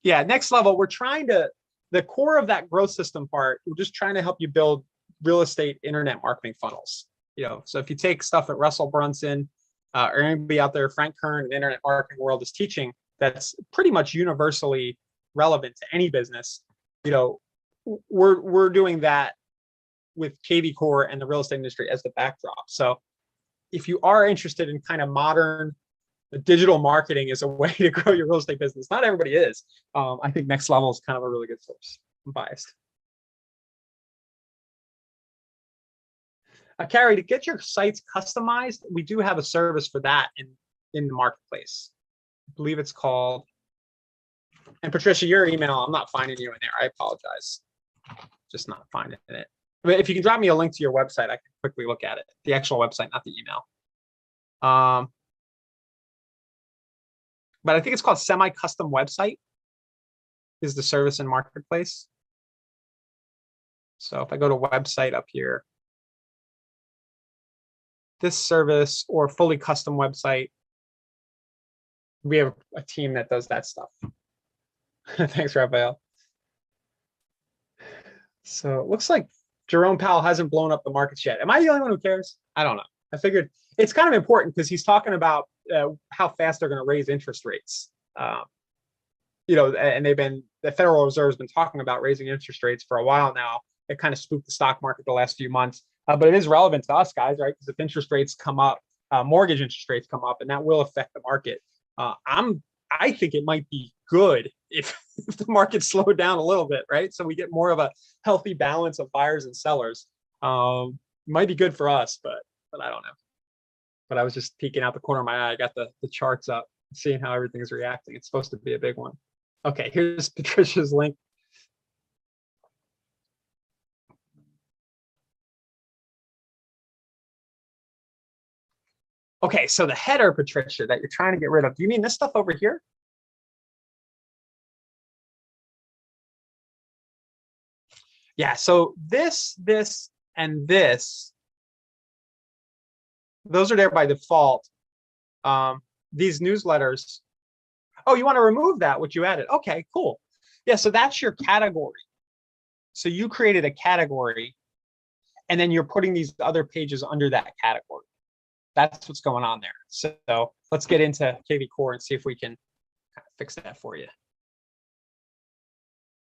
Yeah, Next Level, the core of that growth system part, we're just trying to help you build real estate internet marketing funnels. So if you take stuff that Russell Brunson or anybody out there, Frank Kern, in the internet marketing world is teaching, that's pretty much universally relevant to any business. we're doing that with KV Core and the real estate industry as the backdrop. So if you are interested in kind of modern digital marketing as a way to grow your real estate business, not everybody is. I think Next Level is kind of a really good source. I'm biased. Carrie, to get your sites customized, we do have a service for that in the marketplace. I believe it's called, and Patricia, your email, I'm not finding you in there. I apologize. Just not finding it. But if you can drop me a link to your website, I can quickly look at it. The actual website, not the email. But I think it's called Semi-Custom Website is the service in marketplace. So if I go to website up here, this service or fully custom website, we have a team that does that stuff. Thanks, Raphael. So it looks like Jerome Powell hasn't blown up the markets yet. Am I the only one who cares? I don't know. I figured it's kind of important because he's talking about how fast they're going to raise interest rates. You know, and the Federal Reserve has been talking about raising interest rates for a while now. It kind of spooked the stock market the last few months, but it is relevant to us guys, right? Because if interest rates come up, mortgage interest rates come up, and that will affect the market. I think it might be good if the market slowed down a little bit, right? So we get more of a healthy balance of buyers and sellers. Might be good for us, but I don't know. But I was just peeking out the corner of my eye. I got the charts up, seeing how everything's reacting. It's supposed to be a big one. Okay, here's Patricia's link. Okay, so the header, Patricia, that you're trying to get rid of, do you mean this stuff over here? Yeah, so this, and this, those are there by default. These newsletters, oh, you want to remove that, what you added. Okay, cool. Yeah, so that's your category. So you created a category, and then you're putting these other pages under that category. That's what's going on there. So let's get into KV Core and see if we can kind of fix that for you.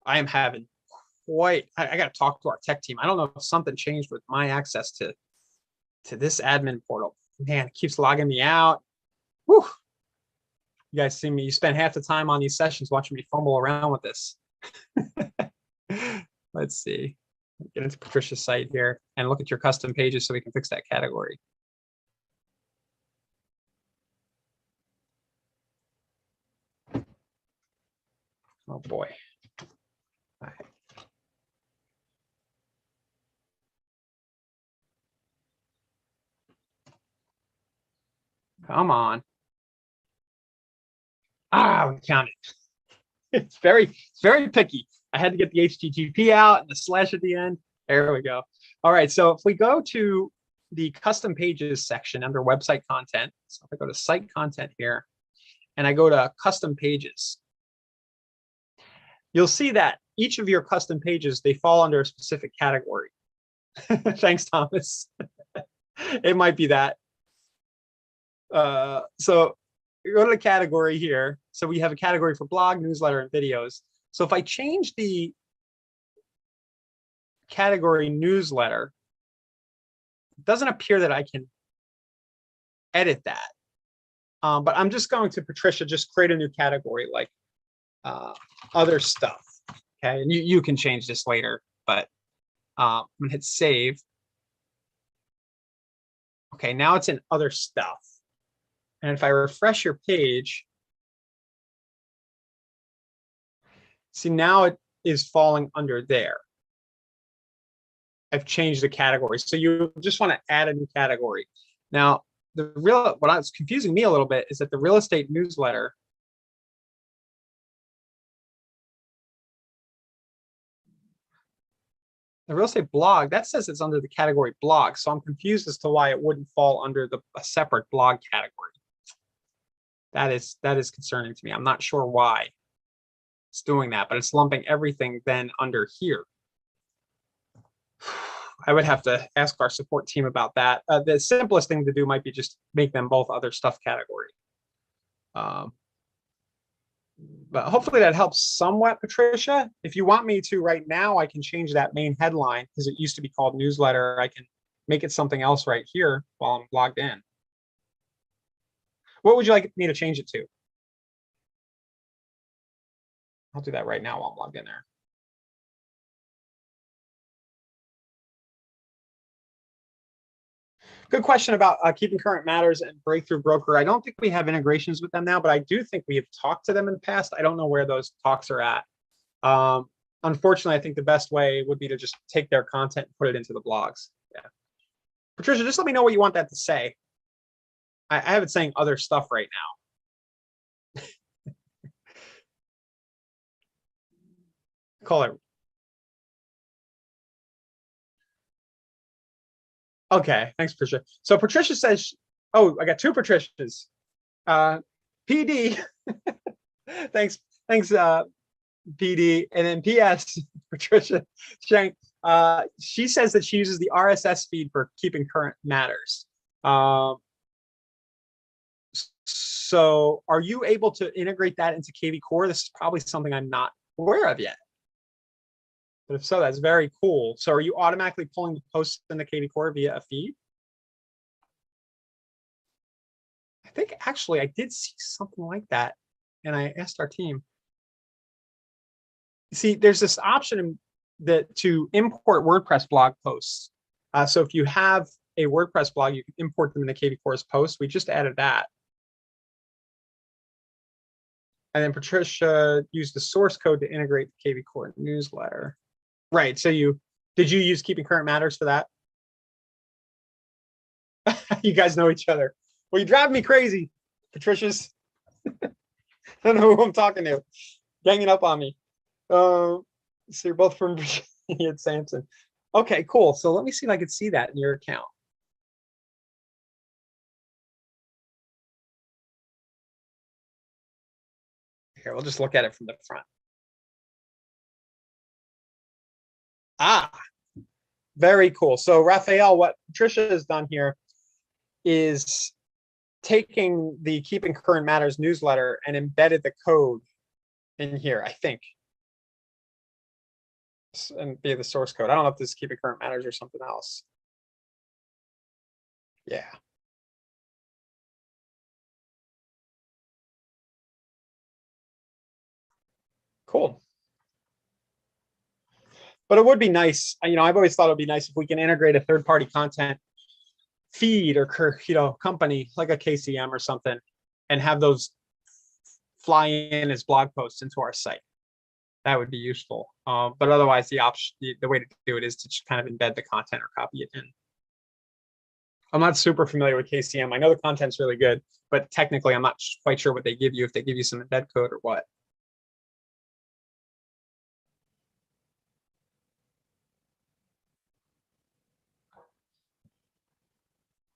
I am having I got to talk to our tech team. I don't know if something changed with my access to this admin portal. Man, it keeps logging me out. Whew. You guys see me, you spend half the time on these sessions watching me fumble around with this. Let's see. Get into Patricia's site here and look at your custom pages so we can fix that category. Oh boy. All right. Come on. We counted. It's very picky. I had to get the HTTP out and the slash at the end. There we go. All right. So if we go to the custom pages section under website content, so if I go to site content here and I go to custom pages, you'll see that each of your custom pages, they fall under a specific category. Thanks, Thomas. It might be that. So you go to the category here. So we have a category for blog, newsletter, and videos. So if I change the category newsletter, it doesn't appear that I can edit that. But I'm just going to, Patricia, just create a new category like other stuff. Okay, and you can change this later, but I'm gonna hit save. Okay, now it's in other stuff. And if I refresh your page, see now it is falling under there. I've changed the category. So you just want to add a new category. Now, what was confusing me a little bit is that the real estate newsletter, the real estate blog, that says it's under the category blog. So I'm confused as to why it wouldn't fall under a separate blog category. That is concerning to me. I'm not sure why it's doing that, but it's lumping everything then under here. I would have to ask our support team about that. The simplest thing to do might be just make them both other stuff category. But hopefully that helps somewhat, Patricia. If you want me to right now, I can change that main headline because it used to be called newsletter. I can make it something else right here while I'm logged in. What would you like me to change it to? I'll do that right now while I'm logged in there. Good question about keeping current matters and Breakthrough Broker. I don't think we have integrations with them now, but I do think we have talked to them in the past. I don't know where those talks are at. Unfortunately, I think the best way would be to just take their content and put it into the blogs. Yeah. Patricia, just let me know what you want that to say. I have it saying other stuff right now. Call it. Okay, thanks, Patricia. So Patricia says, oh, I got two Patricias. PD. thanks, PD. And then PS, Patricia Shank. She says that she uses the RSS feed for keeping current matters. So are you able to integrate that into KV Core? This is probably something I'm not aware of yet. But if so, that's very cool. So are you automatically pulling the posts in the KV Core via a feed? I think actually I did see something like that. And I asked our team. See, there's this option that to import WordPress blog posts. So if you have a WordPress blog, you can import them in the KV Core's posts. We just added that. And then Patricia used the source code to integrate the KV Core newsletter. Right. So did you use keeping current matters for that? You guys know each other. Well, you drive me crazy, Patricia's. I don't know who I'm talking to. Ganging up on me. So you're both from Virginia and Sampson. Okay, cool. So let me see if I can see that in your account. Here, we'll just look at it from the front. Ah, very cool. So Raphael, what Patricia has done here is taking the Keeping Current Matters newsletter and embedded the code in here, I think. And via the source code. I don't know if this is Keeping Current Matters or something else. Yeah. Cool. But it would be nice, I've always thought it would be nice if we can integrate a third-party content feed or, company like a KCM or something and have those fly in as blog posts into our site. That would be useful. But otherwise, the way to do it is to just kind of embed the content or copy it in. I'm not super familiar with KCM. I know the content's really good, but technically I'm not quite sure what they give you, if they give you some embed code or what.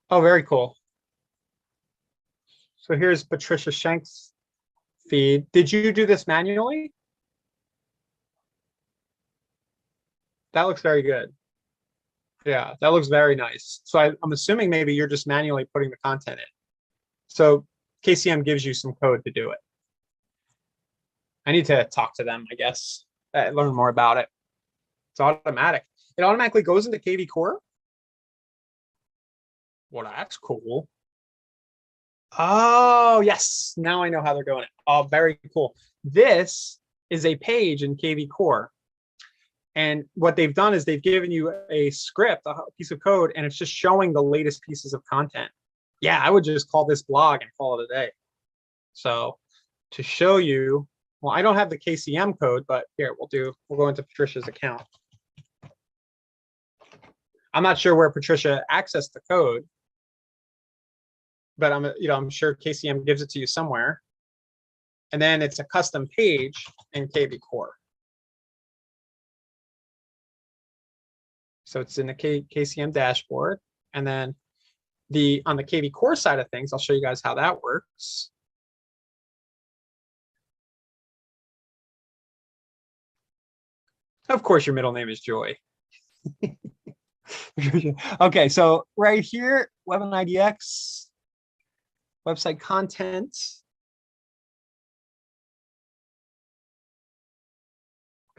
Oh, very cool. So here's Patricia Shank's feed. Did you do this manually? That looks very good. Yeah, that looks very nice. So I'm assuming maybe you're just manually putting the content in. So KCM gives you some code to do it. I need to talk to them, I guess, learn more about it. It's automatic. It automatically goes into KV Core. Well, that's cool. Oh, yes. Now I know how they're going. Oh, very cool. This is a page in KV Core. And what they've done is they've given you a script, a piece of code, and it's just showing the latest pieces of content. Yeah, I would just call this blog and call it a day. So to show you, well, I don't have the KCM code, but here we'll go into Patricia's account. I'm not sure where Patricia accessed the code, but I'm sure KCM gives it to you somewhere. And then it's a custom page in KV Core. So it's in the KCM dashboard. And then on the KV Core side of things, I'll show you guys how that works. Of course, your middle name is Joy. Okay, so right here, Web and IDX, website content.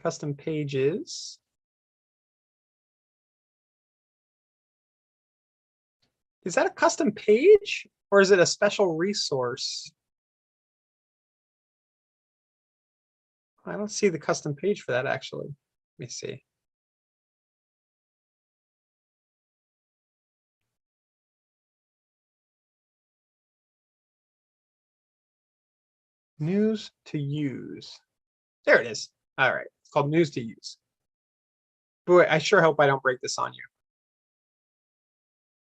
custom pages. Is that a custom page or is it a special resource? I don't see the custom page for that actually. Let me see. News to use. There it is. All right. It's called news to use. Boy, I sure hope I don't break this on you.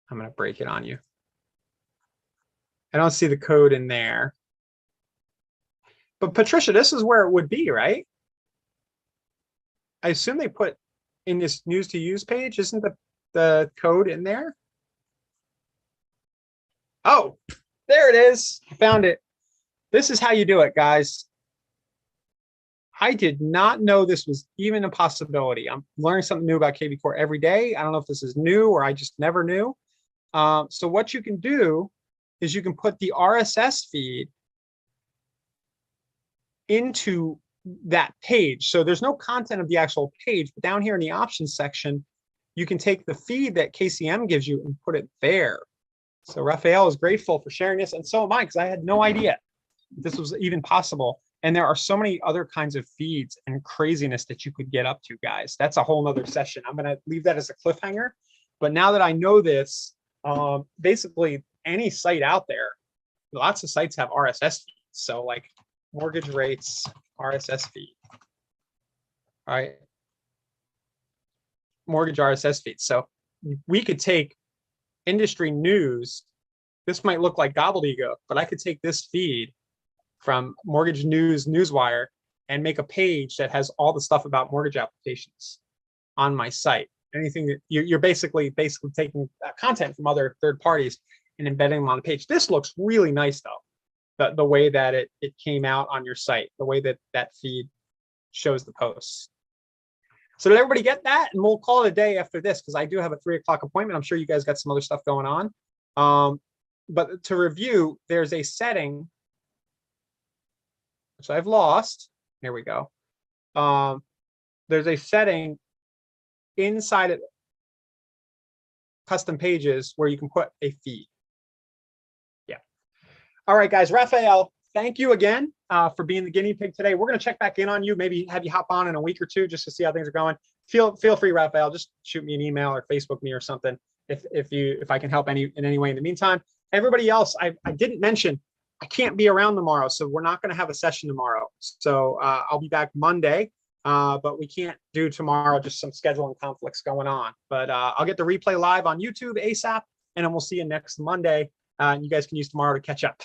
I'm going to break it on you. I don't see the code in there. But Patricia, this is where it would be, right? I assume they put in this news to use page, isn't the code in there? Oh, there it is. I found it. This is how you do it, guys. I did not know this was even a possibility. I'm learning something new about KV Core every day. I don't know if this is new or I just never knew. So what you can do is you can put the RSS feed into that page. So there's no content of the actual page, but down here in the options section, you can take the feed that KCM gives you and put it there. So Raphael is grateful for sharing this, and so am I, because I had no idea this was even possible. And there are so many other kinds of feeds and craziness that you could get up to, guys. That's a whole nother session. I'm going to leave that as a cliffhanger. But now that I know this, basically any site out there, lots of sites have RSS feeds. So like mortgage rates, RSS feed. All right. Mortgage RSS feed. So we could take industry news. This might look like gobbledygook, but I could take this feed from Mortgage News Newswire and make a page that has all the stuff about mortgage applications on my site. Anything that you're basically taking content from other third parties and embedding them on the page. This looks really nice though, the way that it came out on your site, the way that that feed shows the posts. So did everybody get that? And we'll call it a day after this because I do have a 3 o'clock appointment. I'm sure you guys got some other stuff going on. But to review, there's a setting which I've lost. Here we go. There's a setting inside of custom pages where you can put a feed. Yeah. All right, guys. Raphael, thank you again for being the guinea pig today. We're going to check back in on you, maybe have you hop on in a week or two just to see how things are going. Feel free, Raphael, just shoot me an email or Facebook me or something if I can help in any way in the meantime. Everybody else, I didn't mention, I can't be around tomorrow, so we're not going to have a session tomorrow. So I'll be back Monday, but we can't do tomorrow, just some scheduling conflicts going on. But I'll get the replay live on YouTube ASAP, and then we'll see you next Monday. And you guys can use tomorrow to catch up.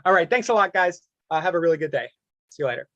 All right, thanks a lot, guys. Have a really good day. See you later.